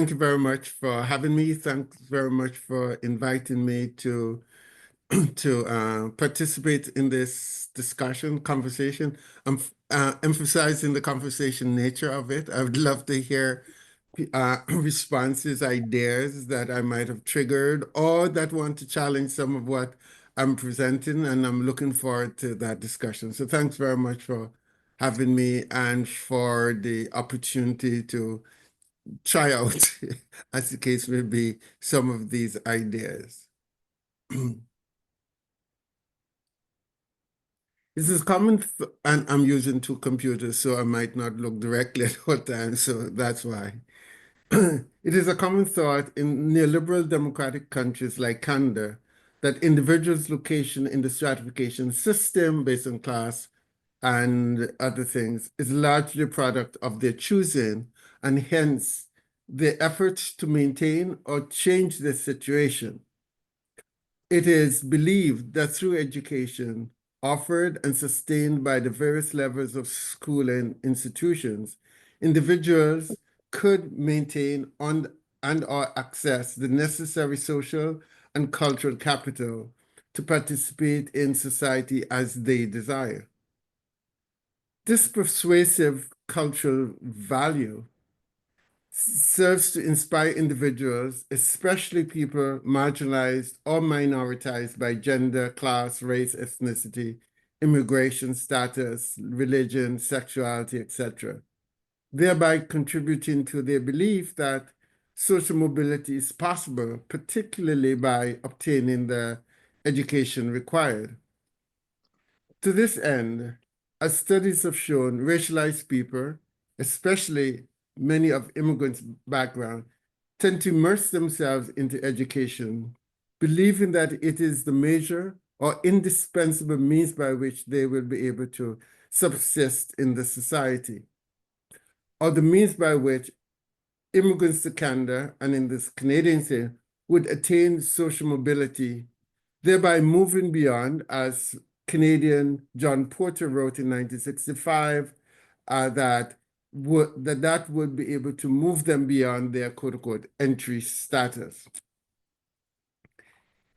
Thank you very much for having me. Thanks very much for inviting me to participate in this conversation. I'm emphasizing the conversation nature of it. I would love to hear responses, ideas that I might have triggered or that want to challenge some of what I'm presenting, and I'm looking forward to that discussion. So thanks very much for having me and for the opportunity to try out, as the case may be, some of these ideas. This is common, and I'm using two computers, so I might not look directly at all times, so that's why. It is a common thought in neoliberal democratic countries like Canada that individuals' location in the stratification system based on class and other things is largely a product of their choosing, and hence the efforts to maintain or change this situation. It is believed that through education offered and sustained by the various levels of schooling institutions, individuals could maintain and or access the necessary social and cultural capital to participate in society as they desire. This persuasive cultural value serves to inspire individuals, especially people marginalized or minoritized by gender, class, race, ethnicity, immigration status, religion, sexuality, etc., thereby contributing to their belief that social mobility is possible, particularly by obtaining the education required. To this end, as studies have shown, racialized people, especially many of immigrants' background, tend to immerse themselves into education, believing that it is the major or indispensable means by which they will be able to subsist in the society, or the means by which immigrants to Canada, and in this Canadian thing, would attain social mobility, thereby moving beyond, as Canadian John Porter wrote in 1965, that would be able to move them beyond their quote-unquote entry status.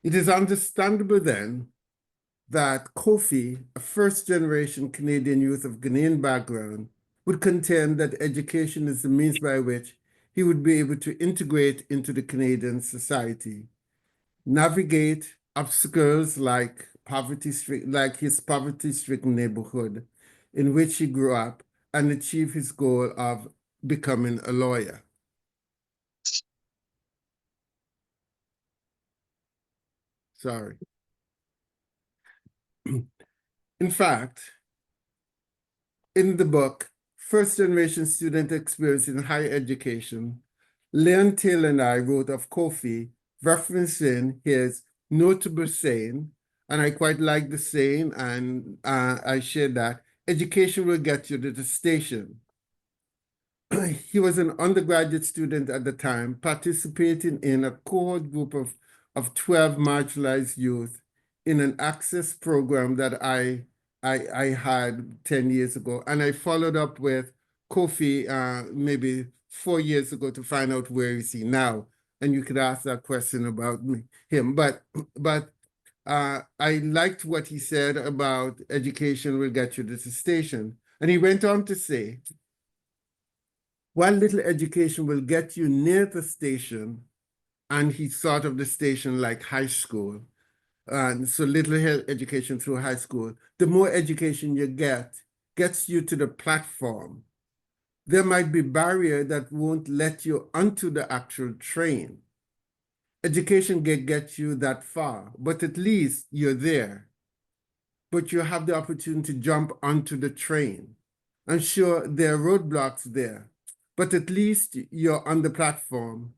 It is understandable then that Kofi, a first-generation Canadian youth of Ghanaian background, would contend that education is the means by which he would be able to integrate into the Canadian society, navigate obstacles like his poverty-stricken neighborhood in which he grew up, and achieve his goal of becoming a lawyer. Sorry. In fact, in the book, First Generation Student Experience in Higher Education, Leon Taylor and I wrote of Kofi, referencing his notable saying, and I quite like the saying, and I share that, education will get you to the station. He was an undergraduate student at the time, participating in a cohort group of 12 marginalized youth in an access program that I had 10 years ago. And I followed up with Kofi maybe 4 years ago to find out where is he now. And you could ask that question about him. But I liked what he said about education will get you to the station. And he went on to say, while little education will get you near the station, and he thought of the station like high school, and so little education through high school, the more education you gets you to the platform. There might be barrier that won't let you onto the actual train. Education can get you that far, but at least you're there. But you have the opportunity to jump onto the train. I'm sure there are roadblocks there, but at least you're on the platform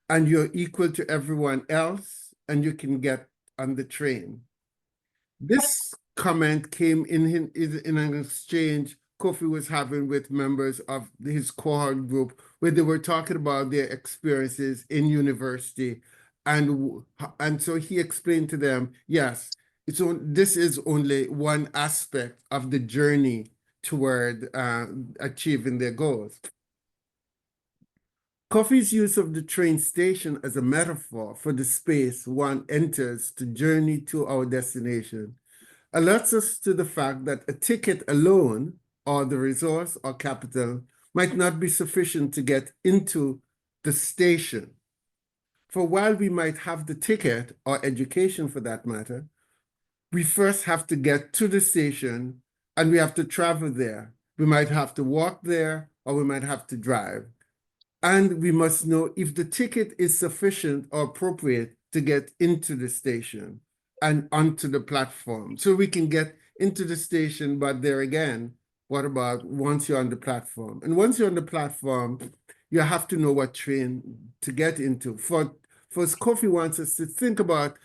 and you're equal to everyone else and you can get on the train. This comment came in an exchange Kofi was having with members of his cohort group where they were talking about their experiences in university. And so he explained to them, yes, this is only one aspect of the journey toward achieving their goals. Kofi's use of the train station as a metaphor for the space one enters to journey to our destination alerts us to the fact that a ticket alone, or the resource or capital, might not be sufficient to get into the station. For while we might have the ticket, or education for that matter, we first have to get to the station and we have to travel there. We might have to walk there or we might have to drive. And we must know if the ticket is sufficient or appropriate to get into the station and onto the platform. So we can get into the station, but there again, what about once you're on the platform? And once you're on the platform, you have to know what train to get into. For Kofi wants us to think about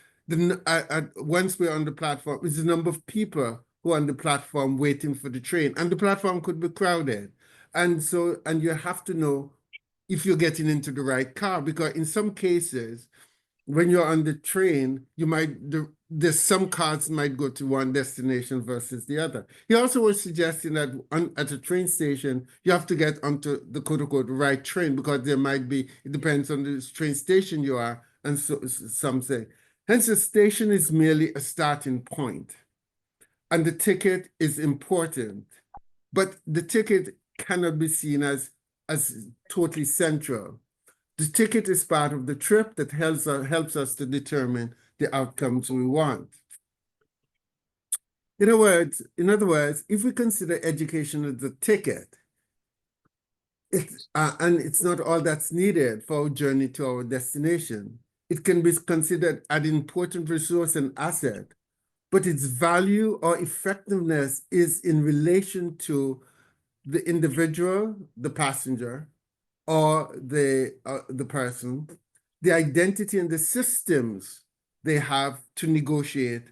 once we're on the platform, is the number of people who are on the platform waiting for the train. And the platform could be crowded. And you have to know if you're getting into the right car, because in some cases, when you're on the train, there's some cars might go to one destination versus the other. He also was suggesting that at a train station, you have to get onto the quote-unquote right train, because it depends on the train station you are, and so some say. Hence, the station is merely a starting point, and the ticket is important, but the ticket cannot be seen as totally central. The ticket is part of the trip that helps us to determine the outcomes we want. In other words, if we consider education as a ticket, and it's not all that's needed for our journey to our destination, it can be considered an important resource and asset, but its value or effectiveness is in relation to the individual, the passenger, or the person, the identity and the systems they have to negotiate,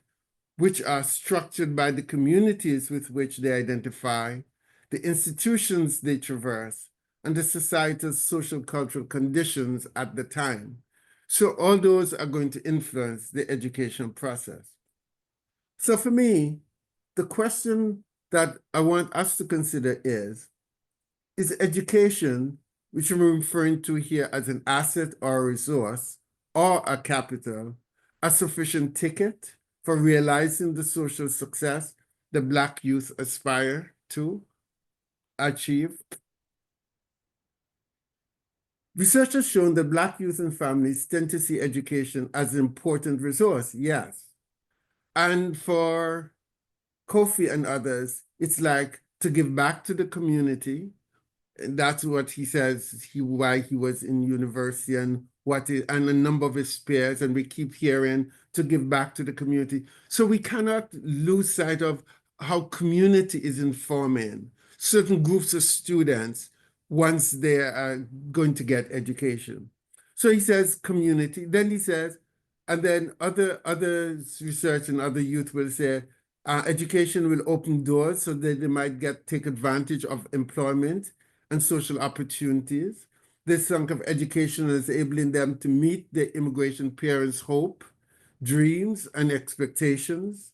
which are structured by the communities with which they identify, the institutions they traverse, and the society's social cultural conditions at the time. So all those are going to influence the education process. So for me, the question that I want us to consider is education, which I'm referring to here as an asset or a resource or a capital, a sufficient ticket for realizing the social success the Black youth aspire to achieve? Research has shown that Black youth and families tend to see education as an important resource, yes. And for Kofi and others, it's like to give back to the community. And that's what he says, why he was in university and and a number of his peers, and we keep hearing to give back to the community. So we cannot lose sight of how community is informing certain groups of students once they are going to get education. So he says community, then he says, and then other research and other youth will say, education will open doors so that they might take advantage of employment and social opportunities. This chunk of education is enabling them to meet their immigration parents' hope, dreams, and expectations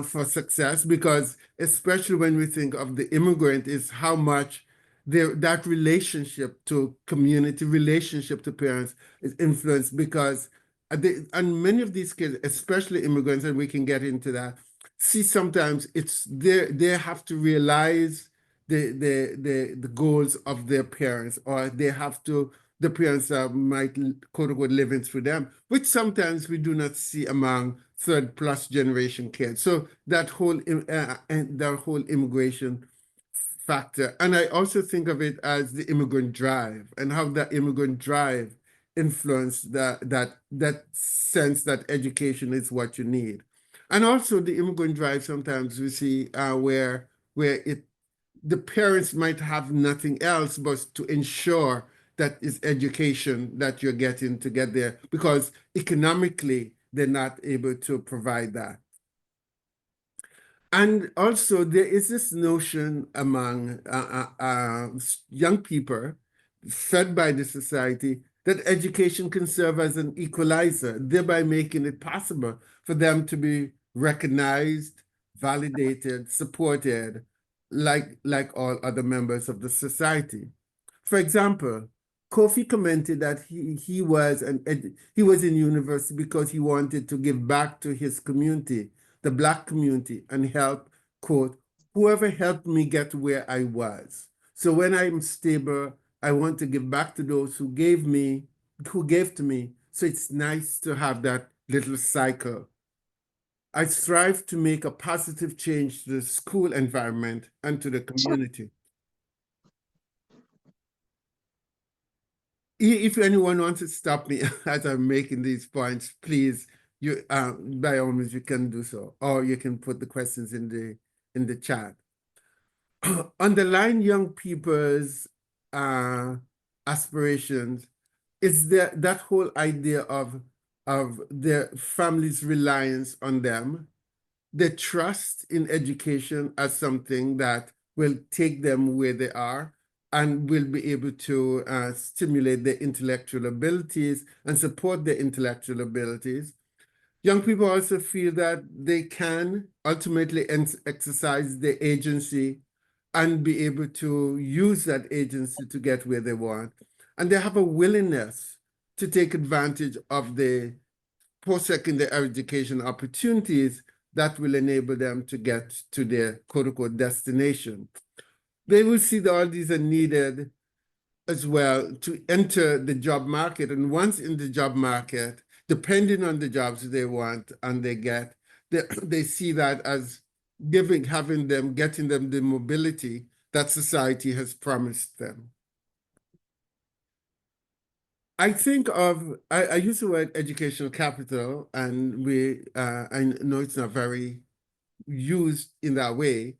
for success, because especially when we think of the immigrant, is how much that relationship to community, relationship to parents is influenced, because and many of these kids, especially immigrants, and we can get into that, see sometimes it's they have to realize the goals of their parents, or the parents might quote unquote living through them, which sometimes we do not see among third plus generation kids. So that whole immigration factor. And I also think of it as the immigrant drive, and how that immigrant drive influenced that sense that education is what you need. And also the immigrant drive, sometimes we see where the parents might have nothing else but to ensure that is education that you're getting to get there, because economically they're not able to provide that. And also there is this notion among young people fed by the society that education can serve as an equalizer, thereby making it possible for them to be recognized, validated, supported, like all other members of the society. For example, Kofi commented that he was in university because he wanted to give back to his community, the Black community, and help, quote, whoever helped me get where I was. So when I'm stable, I want to give back to those who gave to me. So it's nice to have that little cycle. I strive to make a positive change to the school environment and to the community. If anyone wants to stop me as I'm making these points, please, by all means, you can do so, or you can put the questions in the chat. Underline young people's uh, aspirations is that whole idea of their family's reliance on them, the trust in education as something that will take them where they are and will be able to stimulate their intellectual abilities and support their intellectual abilities. Young people also feel that they can ultimately exercise their agency and be able to use that agency to get where they want. And they have a willingness to take advantage of the post-secondary education opportunities that will enable them to get to their quote-unquote destination. They will see that all these are needed as well to enter the job market. And once in the job market, depending on the jobs they want and they get, they see that as getting them the mobility that society has promised them. I use the word educational capital, and I know it's not very used in that way,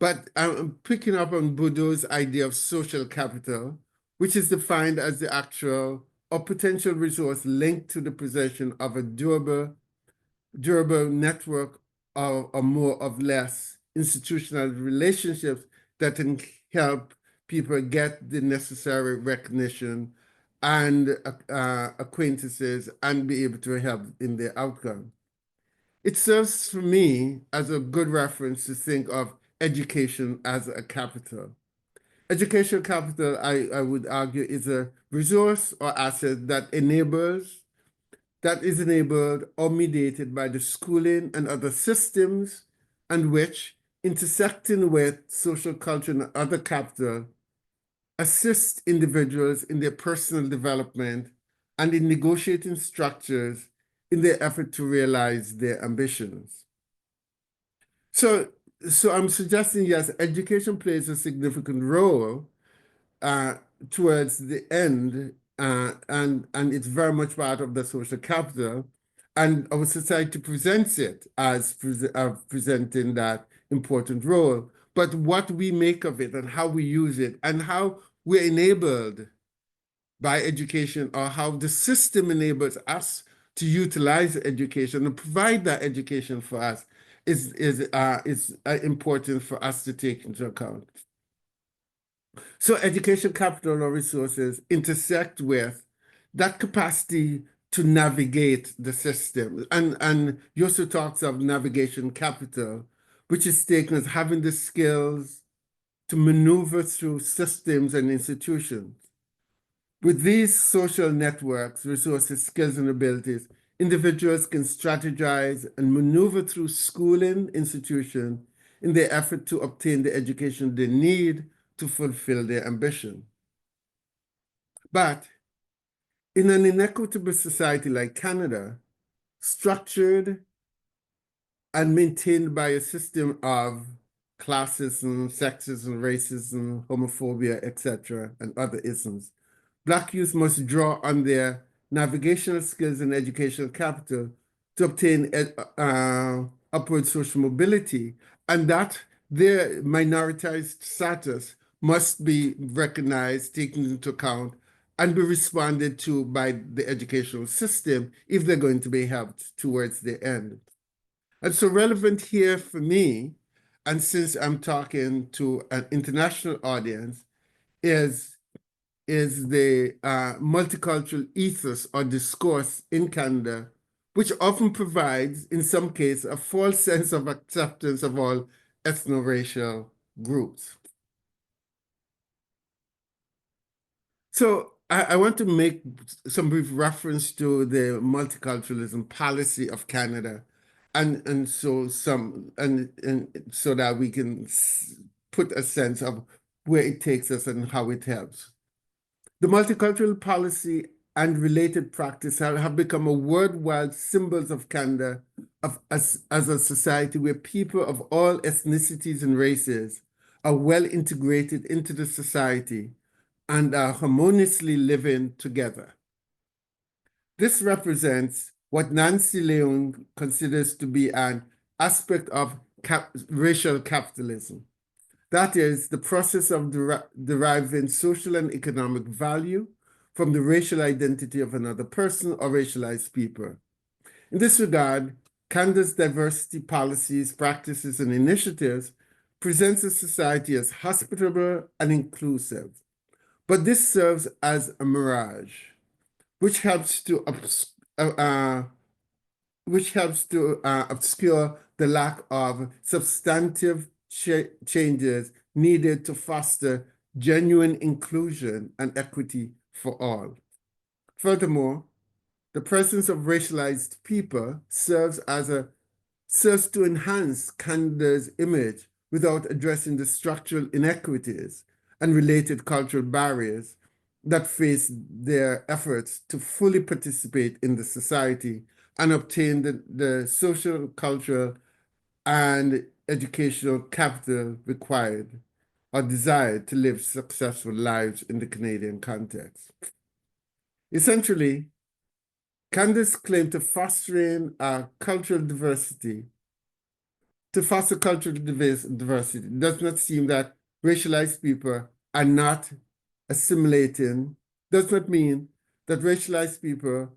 but I'm picking up on Bourdieu's idea of social capital, which is defined as the actual or potential resource linked to the possession of a durable network or more or less institutional relationships that can help people get the necessary recognition and acquaintances and be able to help in their outcome. It serves for me as a good reference to think of education as a capital. Educational capital, I would argue, is a resource or asset that is enabled or mediated by the schooling and other systems, and which, intersecting with social culture and other capital, assist individuals in their personal development and in negotiating structures in their effort to realize their ambitions. So I'm suggesting, yes, education plays a significant role towards the end, and it's very much part of the social capital, and our society presents it as presenting that important role. But what we make of it and how we use it and how we're enabled by education, or how the system enables us to utilize education and provide that education for us is important for us to take into account. So education capital or resources intersect with that capacity to navigate the system. And Yosso talks of navigation capital, which is taken as having the skills to maneuver through systems and institutions. With these social networks, resources, skills, and abilities, individuals can strategize and maneuver through schooling institutions in their effort to obtain the education they need to fulfill their ambition. But in an inequitable society like Canada, structured and maintained by a system of classism, sexism, racism, homophobia, etc., and other isms, Black youth must draw on their navigational skills and educational capital to obtain upward social mobility, and that their minoritized status must be recognized, taken into account, and be responded to by the educational system if they're going to be helped towards the end. And so relevant here for me, and since I'm talking to an international audience, is the multicultural ethos or discourse in Canada, which often provides, in some cases, a false sense of acceptance of all ethno-racial groups. So I want to make some brief reference to the multiculturalism policy of Canada, and so that we can put a sense of where it takes us and how it helps. The multicultural policy and related practice have become a worldwide symbols of Canada as a society where people of all ethnicities and races are well integrated into the society and are harmoniously living together. This represents what Nancy Leon considers to be an aspect of racial capitalism. That is, the process of deriving social and economic value from the racial identity of another person or racialized people. In this regard, Canada's diversity policies, practices, and initiatives presents a society as hospitable and inclusive. But this serves as a mirage, which helps to obscure the lack of substantive changes needed to foster genuine inclusion and equity for all. Furthermore, the presence of racialized people serves to enhance Canada's image without addressing the structural inequities and related cultural barriers that face their efforts to fully participate in the society and obtain the social, cultural, and educational capital required or desired to live successful lives in the Canadian context. Essentially, Canada's claim to fostering cultural diversity, to foster cultural diversity, does not seem that racialized people are not assimilating, does not mean that racialized people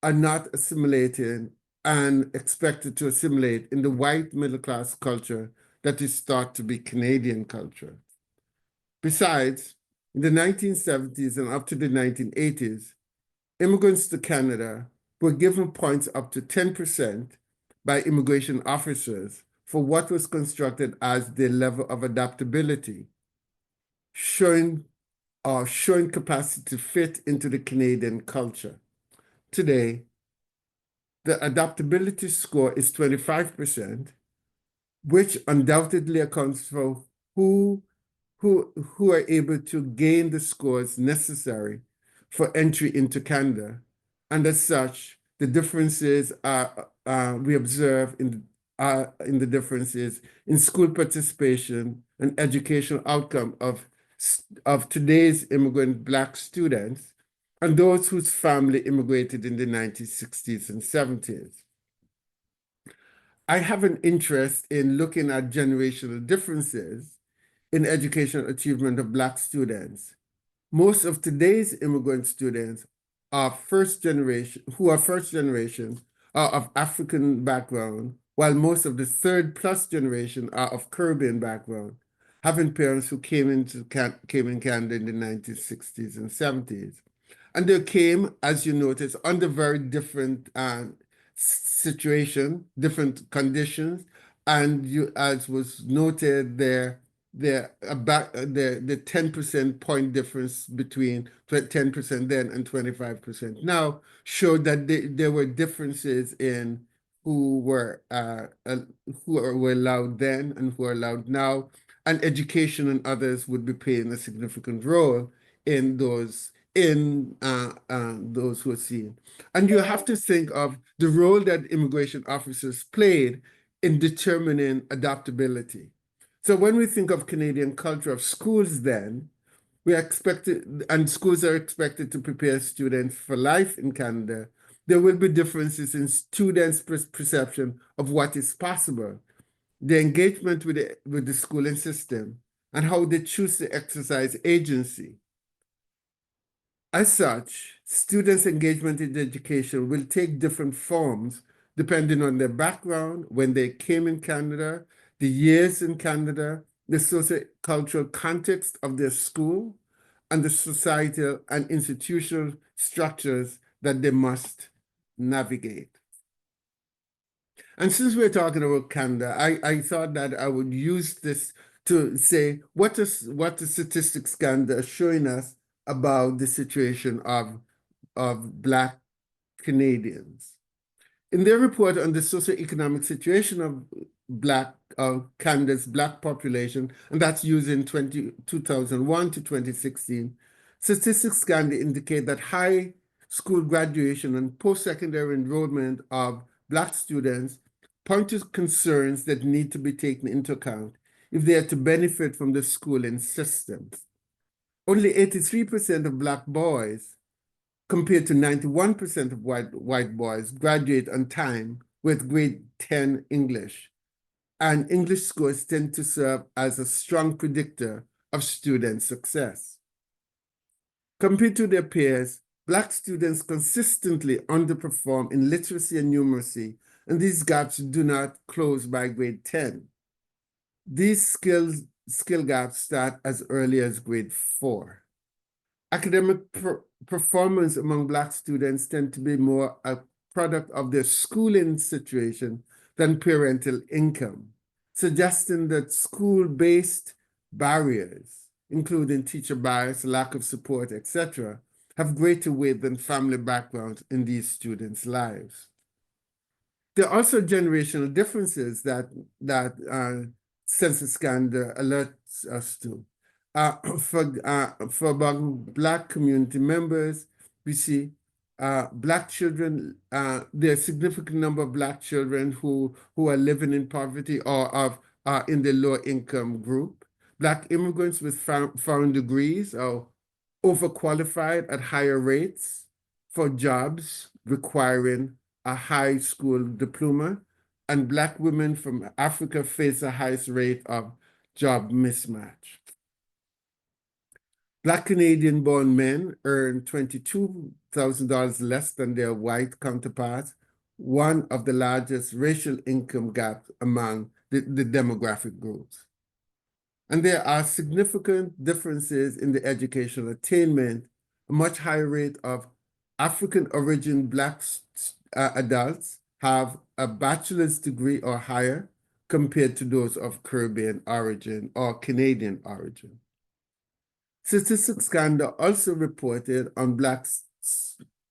are not assimilating and expected to assimilate in the white middle-class culture that is thought to be Canadian culture. Besides, in the 1970s and up to the 1980s, immigrants to Canada were given points up to 10% by immigration officers for what was constructed as their level of adaptability, showing capacity to fit into the Canadian culture. Today, the adaptability score is 25%, which undoubtedly accounts for who are able to gain the scores necessary for entry into Canada. And as such, the differences we observe in the differences in school participation and educational outcome of today's immigrant Black students and those whose family immigrated in the 1960s and 70s. I have an interest in looking at generational differences in educational achievement of Black students. Most of today's immigrant students are first generation are of African background, while most of the third plus generation are of Caribbean background, having parents who came in Canada in the 1960s and 70s. And they came, as you notice, under very different situation, different conditions, and as was noted there, the 10% point difference between 10% then and 25% now showed that there were differences in who were allowed then and who are allowed now, and education and others would be playing a significant role in those who are seen. And you have to think of the role that immigration officers played in determining adaptability. So when we think of Canadian culture of schools then, schools are expected to prepare students for life in Canada, there will be differences in students' perception of what is possible, their engagement with the schooling system, and how they choose to exercise agency. As such, students' engagement in education will take different forms depending on their background, when they came in Canada, the years in Canada, the socio-cultural context of their school, and the societal and institutional structures that they must navigate. And since we're talking about Canada, I thought that I would use this to say what the statistics Canada are showing us about the situation of Black Canadians. In their report on the socioeconomic situation of Canada's Black population, and that's using 2001 to 2016, Statistics Canada indicate that high school graduation and post-secondary enrollment of Black students point to concerns that need to be taken into account if they are to benefit from the schooling system. Only 83% of Black boys, compared to 91% of white boys, graduate on time with grade 10 English. And English scores tend to serve as a strong predictor of student success. Compared to their peers, Black students consistently underperform in literacy and numeracy, and these gaps do not close by grade 10. These skill gaps start as early as grade 4. Academic performance among Black students tend to be more a product of their schooling situation than parental income, suggesting that school-based barriers, including teacher bias, lack of support, etc., have greater weight than family background in these students' lives. There are also generational differences that Census Canada alerts us to. For about Black community members, we see Black children, there are a significant number of Black children who are living in poverty or in the low income group. Black immigrants with foreign degrees are overqualified at higher rates for jobs requiring a high school diploma, and Black women from Africa face the highest rate of job mismatch. Black Canadian-born men earn $22,000 less than their white counterparts, one of the largest racial income gaps among the demographic groups. And there are significant differences in the educational attainment. A much higher rate of African-origin Black adults have a bachelor's degree or higher compared to those of Caribbean origin or Canadian origin. Statistics Canada also reported on Black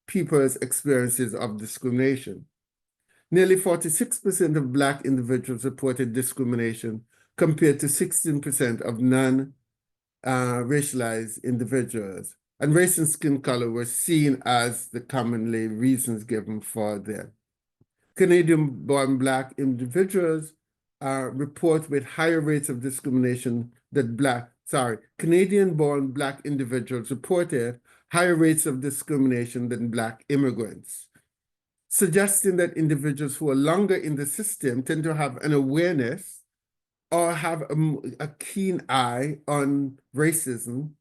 people's experiences of discrimination. Nearly 46% of Black individuals reported discrimination compared to 16% of non-racialized individuals. And race and skin color were seen as the commonly reasons given for them. Canadian-born Black individuals report with higher rates of discrimination than Canadian-born Black individuals reported higher rates of discrimination than Black immigrants, suggesting that individuals who are longer in the system tend to have an awareness or have a keen eye on racism,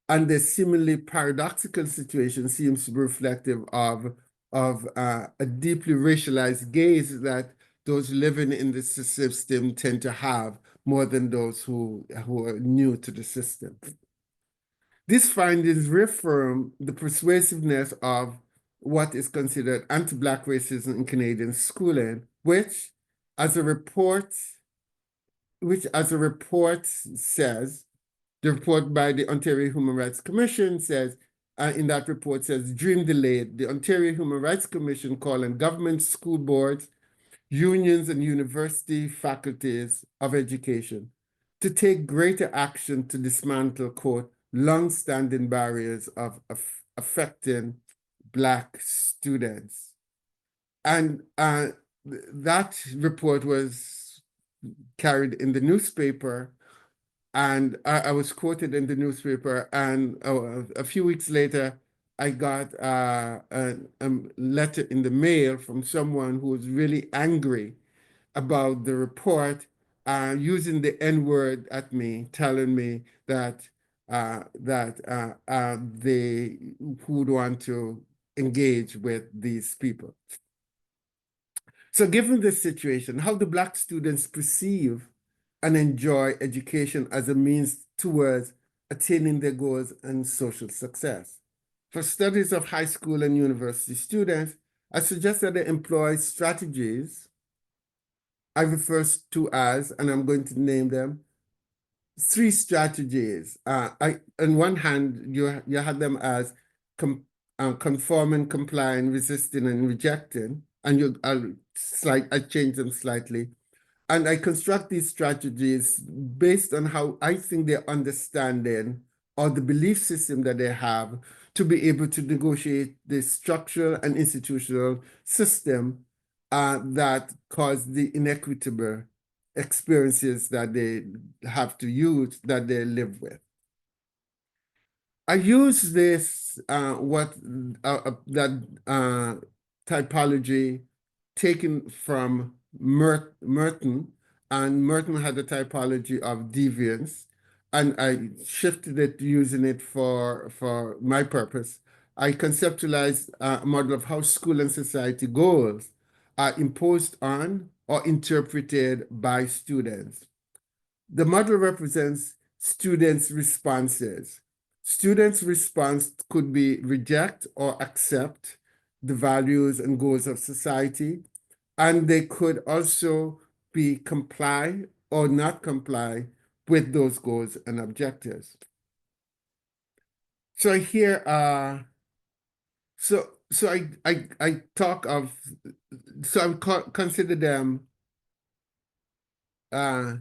and the seemingly paradoxical situation seems to be reflective of a deeply racialized gaze that those living in the system tend to have more than those who are new to the system. These findings reaffirm the persuasiveness of what is considered anti-Black racism in Canadian schooling, which, as a report says, the report by the Ontario Human Rights Commission says, in that report says, dream delayed, the Ontario Human Rights Commission called on government school boards, unions, and university faculties of education to take greater action to dismantle, quote, long-standing barriers of affecting Black students. And that report was carried in the newspaper, and I was quoted in the newspaper, and a few weeks later, I got a letter in the mail from someone who was really angry about the report, using the N-word at me, telling me that they would want to engage with these people. So given this situation, how do Black students perceive and enjoy education as a means towards attaining their goals and social success? For studies of high school and university students, I suggest that they employ strategies I refer to as, and I'm going to name them, three strategies. On one hand, you had them as conforming, complying, resisting, and rejecting, and I change them slightly. And I construct these strategies based on how I think they're understanding or the belief system that they have to be able to negotiate the structural and institutional system that cause the inequitable experiences that they have to use, that they live with. I use this typology taken from Merton, and Merton had a typology of deviance, and I shifted it using it for my purpose. I conceptualized a model of how school and society goals are imposed on or interpreted by students. The model represents students' responses. Students' response could be reject or accept the values and goals of society, and they could also be comply or not comply with those goals and objectives. So here, I talk of, so I consider them uh,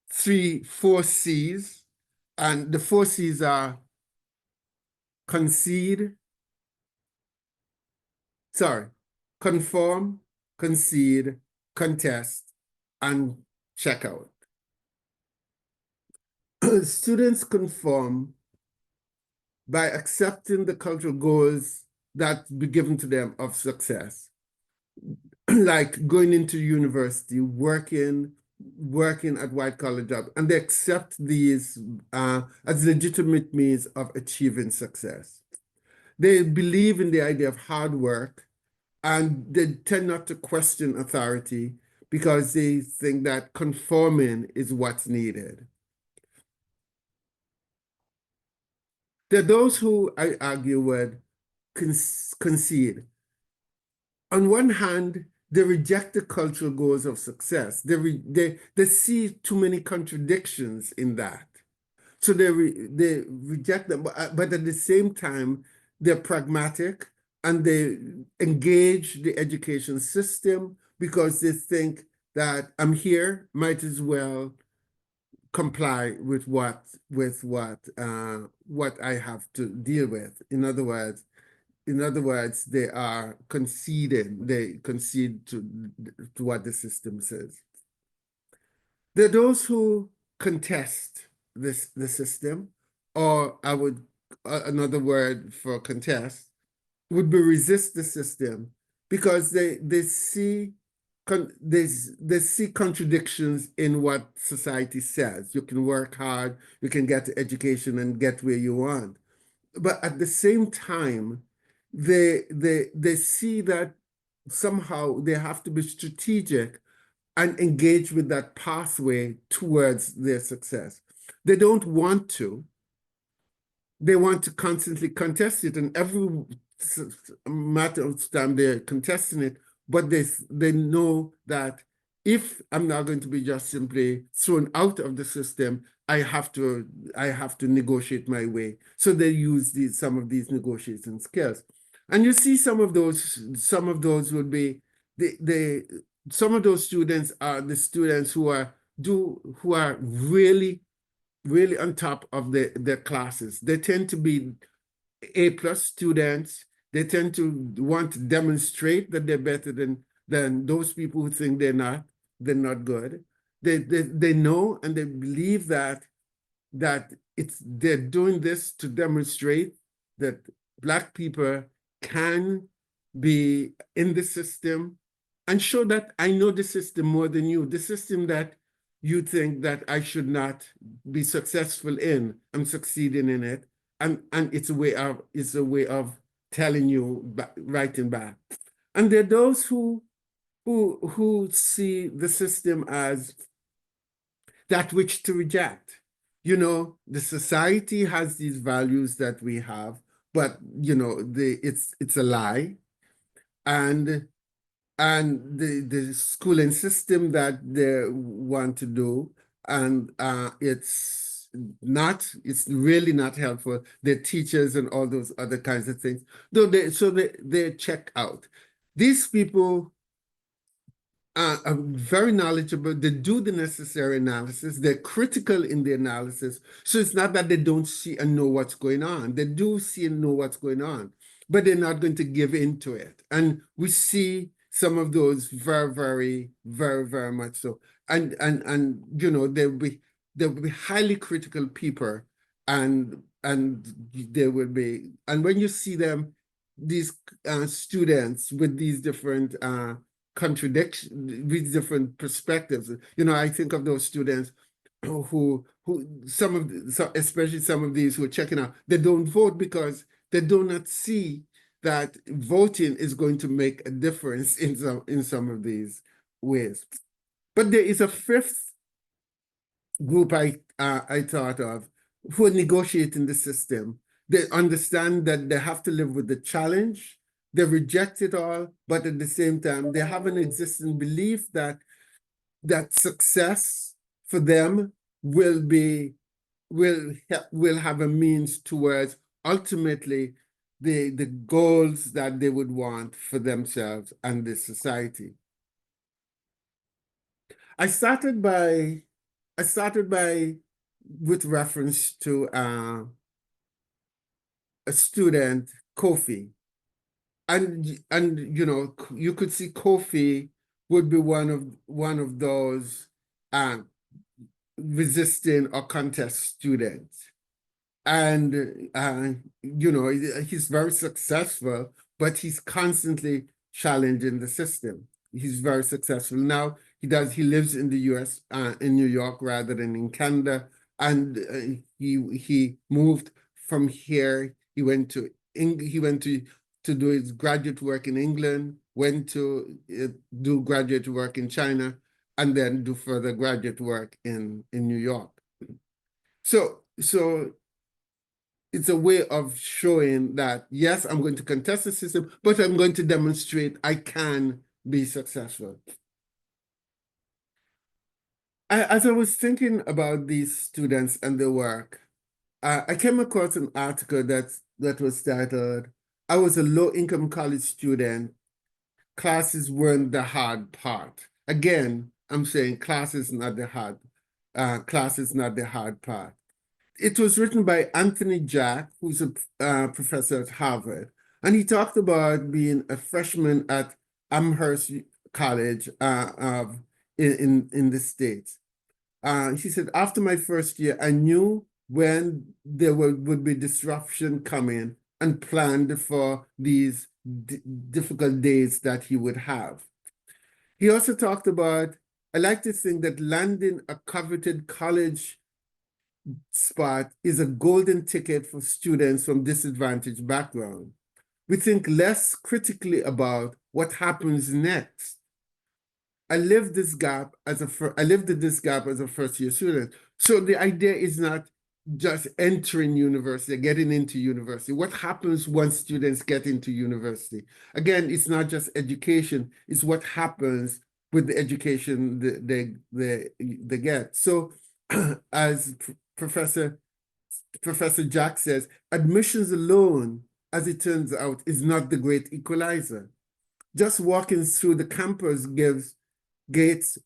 four C's, and the four C's are concede, sorry, conform, concede, contest, and check out. Students conform by accepting the cultural goals that be given to them of success, like going into university, working at white collar jobs, and they accept these as legitimate means of achieving success. They believe in the idea of hard work, and they tend not to question authority because they think that conforming is what's needed. There are those who I argue would concede. On one hand, they reject the cultural goals of success. They see too many contradictions in that. So they reject them, but at the same time, they're pragmatic and they engage the education system because they think that I'm here, might as well comply with what I have to deal with. In other words, they are conceding. They concede to what the system says. There are those who contest the system, or I would another word for contest would be resist the system because they see they see contradictions in what society says. You can work hard, you can get education and get where you want, but at the same time, they see that somehow they have to be strategic and engage with that pathway towards their success. They don't want to. They want to constantly contest it, and every matter of time they're contesting it, but they know that if I'm not going to be just simply thrown out of the system, I have to negotiate my way. So they use some of these negotiation skills. And you see some of those would be some of those students are the students who are really on top of their classes. They tend to be A+ students. They tend to want to demonstrate that they're better than those people who think they're not good. They know and they believe that they're doing this to demonstrate that Black people can be in the system and show that I know the system more than you. The system that you think that I should not be successful in, I'm succeeding in it. And it's a way of telling you, writing back. And there are those who see the system as that which to reject. The society has these values that we have, but it's a lie. And the schooling system that they want to do, and it's it's really not helpful. Their teachers and all those other kinds of things. Though they check out. These people are very knowledgeable. They do the necessary analysis. They're critical in the analysis. So it's not that they don't see and know what's going on. They do see and know what's going on, but they're not going to give in to it. And we see some of those very, very, very, very much so. And you know, they'll be highly critical people, and they will be. And when you see them, these students with these different contradiction with different perspectives. You know, I think of those students who especially some of these who are checking out, they don't vote because they do not see that voting is going to make a difference in some of these ways. But there is a fifth group I thought of who are negotiating the system. They understand that they have to live with the challenge. They reject it all, but at the same time, they have an existing belief that success for them will have a means towards ultimately the goals that they would want for themselves and the society. I started by with reference to a student, Kofi. And you know, you could see Kofi would be one of those resisting or contest students. And you know, he's very successful, but he's constantly challenging the system. He's very successful. Now he lives in the US, in New York rather than in Canada. And he moved from here. He went to do his graduate work in England, went to do graduate work in China, and then do further graduate work in New York. So it's a way of showing that, yes, I'm going to contest the system, but I'm going to demonstrate I can be successful. As I was thinking about these students and their work, I came across an article that was titled, "I was a low-income college student. Classes weren't the hard part." Again, I'm saying class is not the hard part. It was written by Anthony Jack, who's a professor at Harvard, and he talked about being a freshman at Amherst College in the States. He said, after my first year, I knew when there would be disruption coming and planned for these difficult days that he would have. He also talked about, I like to think that landing a coveted college spot is a golden ticket for students from disadvantaged backgrounds. We think less critically about what happens next. I lived this gap as a first-year student. So the idea is not just entering university, getting into university. What happens once students get into university? Again, it's not just education, it's what happens with the education they get. So as Professor Jack says, admissions alone, as it turns out, is not the great equalizer. Just walking through the campus gives Gates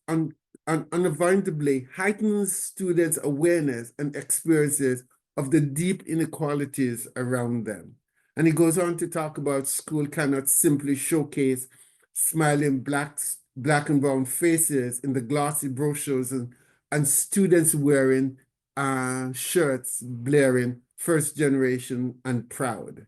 unavoidably heightens students' awareness and experiences of the deep inequalities around them. And he goes on to talk about school cannot simply showcase smiling black and brown faces in the glossy brochures and students wearing shirts blaring first generation and proud.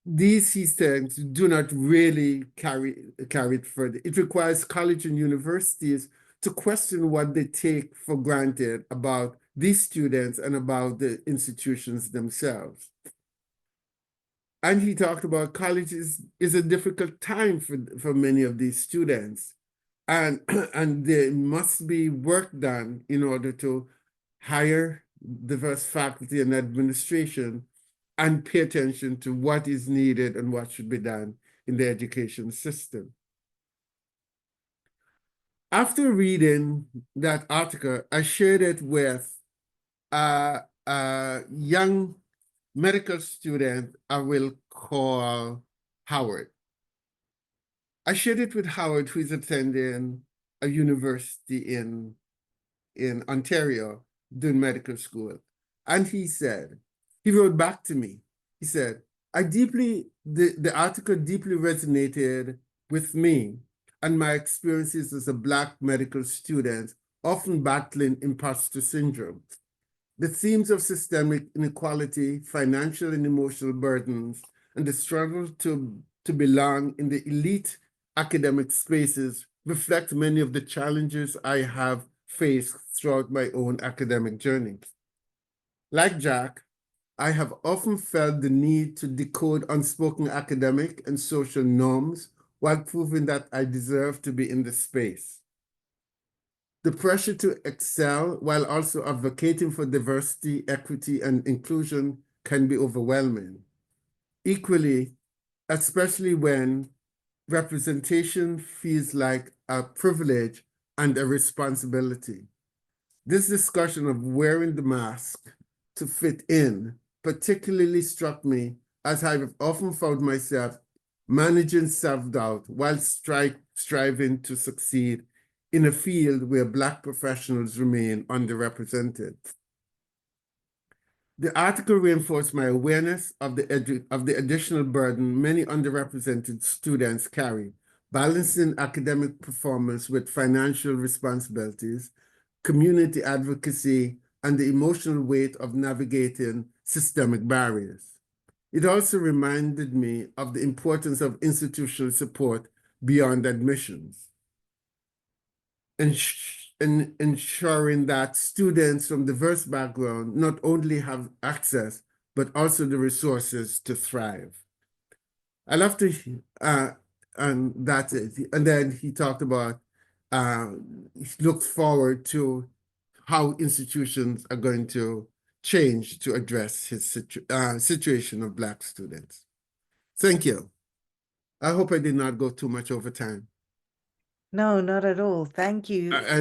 These things do not really carry it further. It requires college and universities to question what they take for granted about these students and about the institutions themselves. And he talked about college is a difficult time for many of these students. And there must be work done in order to hire diverse faculty and administration and pay attention to what is needed and what should be done in the education system. After reading that article, I shared it with a young medical student I will call Howard. I shared it with Howard, who is attending a university in Ontario doing medical school. And he wrote back to me. He said, the article deeply resonated with me and my experiences as a Black medical student, often battling imposter syndrome. The themes of systemic inequality, financial and emotional burdens, and the struggle to belong in the elite academic spaces reflect many of the challenges I have faced throughout my own academic journey. Like Jack, I have often felt the need to decode unspoken academic and social norms while proving that I deserve to be in the space. The pressure to excel while also advocating for diversity, equity, and inclusion can be overwhelming. Equally, especially when representation feels like a privilege and a responsibility. This discussion of wearing the mask to fit in particularly struck me as I have often found myself managing self-doubt while striving to succeed in a field where Black professionals remain underrepresented. The article reinforced my awareness of the additional burden many underrepresented students carry, balancing academic performance with financial responsibilities, community advocacy, and the emotional weight of navigating systemic barriers. It also reminded me of the importance of institutional support beyond admissions, in ensuring that students from diverse backgrounds not only have access, but also the resources to thrive. I love to, and that's it. And then he talked about, he looks forward to how institutions are going to change to address his situation of Black students. Thank you. I hope I did not go too much over time. No, not at all. Thank you. I